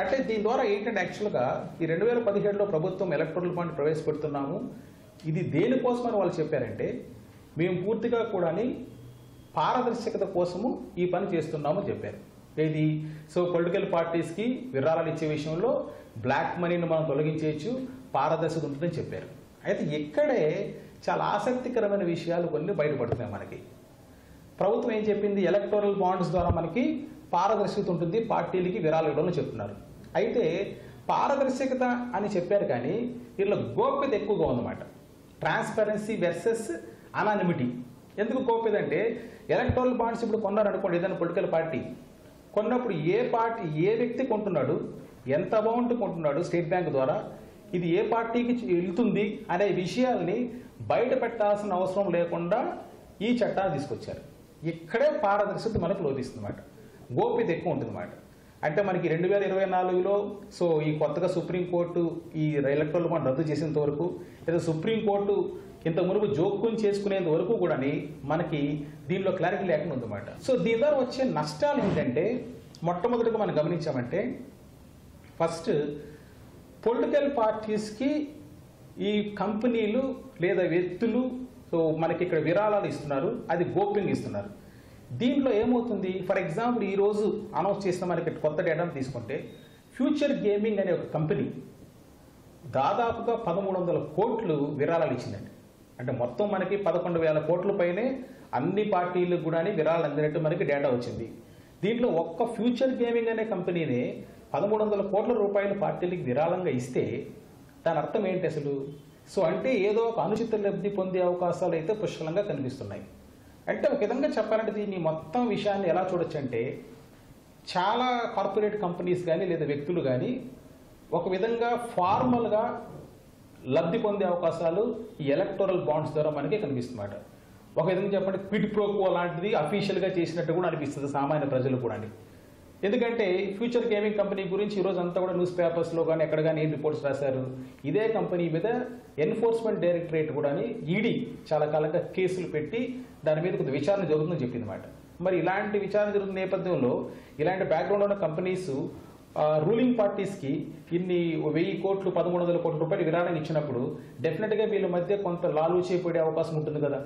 అంటే దీని ద్వారా ఏంటంటే యాక్చువల్గా ఈ 2017లో ప్రభుత్వం ఎలక్ట్రల్ బాండ్ ప్రవేశపెడుతున్నాము, ఇది దేనికోసమని వాళ్ళు చెప్పారంటే మేము పూర్తిగా కూడా పారదర్శకత కోసము ఈ పని చేస్తున్నామని చెప్పారు. ఇది పొలిటికల్ పార్టీస్కి విరాళాలు ఇచ్చే విషయంలో బ్లాక్ మనీని మనం తొలగించేయచ్చు, పారదర్శకత ఉంటుందని చెప్పారు. అయితే ఇక్కడే చాలా ఆసక్తికరమైన విషయాలు కొన్ని బయటపడుతున్నాయి మనకి. ప్రభుత్వం ఏం చెప్పింది, ఎలక్టోరల్ బాండ్స్ ద్వారా మనకి పారదర్శకత ఉంటుంది, పార్టీలకి విరాళాలు ఇవ్వడం చెప్తున్నారు. అయితే పారదర్శకత అని చెప్పారు కానీ వీళ్ళ గోప్యత ఎక్కువగా ఉందన్నమాట. Transparency versus anonymity. ఎందుకు గోప్యత అంటే ఎలక్టోరల్ బాండ్స్ ఇప్పుడు కొన్నారనుకోండి, ఏదైనా పొలిటికల్ పార్టీ కొన్నప్పుడు ఏ వ్యక్తి కొంటున్నాడు, ఎంత అమౌంట్ కొంటున్నాడు స్టేట్ బ్యాంక్ ద్వారా, ఇది ఏ పార్టీకి వెళ్తుంది అనే విషయాల్ని బయట పెట్టాల్సిన అవసరం లేకుండా ఈ చట్టాన్ని తీసుకొచ్చారు. ఇక్కడే పారదర్శకత మనకు లోపిస్తుందన్నమాట, గోప్యత ఎక్కువ ఉంటుందన్నమాట. అంటే మనకి 2024లో ఈ కొత్తగా సుప్రీంకోర్టు ఈ ఎలక్టోరల్ బాండ్ రద్దు చేసేంత వరకు, లేదా సుప్రీంకోర్టు ఇంత మునుపు జోక్యం చేసుకునేంత వరకు కూడా మనకి దీనిలో క్లారిటీ లేకుండా ఉందన్నమాట. దీని ద్వారా వచ్చే నష్టాలు ఏంటంటే, మొట్టమొదటిగా మనం గమనించామంటే ఫస్ట్ పొలిటికల్ పార్టీస్కి ఈ కంపెనీలు లేదా వ్యక్తులు మనకి ఇక్కడ విరాళాలు ఇస్తున్నారు, అది గోప్యంగా ఇస్తున్నారు. దీంట్లో ఏమవుతుంది, ఫర్ ఎగ్జాంపుల్ ఈరోజు అనౌన్స్ చేసిన మనకి కొత్త డేటాను తీసుకుంటే ఫ్యూచర్ గేమింగ్ అనే ఒక కంపెనీ దాదాపుగా 1300 కోట్లు విరాళాలు ఇచ్చిందండి. అంటే మొత్తం మనకి 11,000 కోట్ల పైనే అన్ని పార్టీలకు కూడా విరాళాలు అందినట్టు మనకి డేటా వచ్చింది. దీంట్లో ఒక్క ఫ్యూచర్ గేమింగ్ అనే కంపెనీనే 1300 కోట్ల రూపాయల పార్టీలకు విరాళంగా ఇస్తే దాని అర్థం ఏంటి అసలు? అంటే ఏదో ఒక అనుచిత లబ్ధి పొందే అవకాశాలు అయితే పుష్కలంగా కనిపిస్తున్నాయి. అంటే ఒక విధంగా చెప్పాలంటే దీన్ని మొత్తం విషయాన్ని ఎలా చూడొచ్చు అంటే, చాలా కార్పొరేట్ కంపెనీస్ కానీ లేదా వ్యక్తులు కానీ ఒక విధంగా ఫార్మల్గా లబ్ధి పొందే అవకాశాలు ఈ ఎలక్టోరల్ బాండ్స్ ద్వారా మనకి కనిపిస్తున్నమాట. ఒక విధంగా చెప్పండి క్విడ్ ప్రోకో లాంటిది అఫీషియల్గా చేసినట్టు కూడా అనిపిస్తుంది సామాన్య ప్రజలు కూడా. ఎందుకంటే ఫ్యూచర్ గేమింగ్ కంపెనీ గురించి ఈరోజు అంతా కూడా న్యూస్ పేపర్స్లో కానీ ఎక్కడ కానీ ఏం రిపోర్ట్స్ రాశారు, ఇదే కంపెనీ మీద ఎన్ఫోర్స్మెంట్ డైరెక్టరేట్ కూడా ఈడీ చాలా కాలంగా కేసులు పెట్టి దాని మీద కొంత విచారణ జరుగుతుందని చెప్పింది అన్నమాట. మరి ఇలాంటి విచారణ జరుగుతున్న నేపథ్యంలో ఇలాంటి బ్యాక్గ్రౌండ్ ఉన్న కంపెనీస్ రూలింగ్ పార్టీస్కి ఇన్ని 1000 కోట్లు 1300 కోట్ల రూపాయలు విరాళం ఇచ్చినప్పుడు డెఫినెట్గా వీళ్ళ మధ్య కొంత లాలూచీ పడే అవకాశం ఉంటుంది కదా.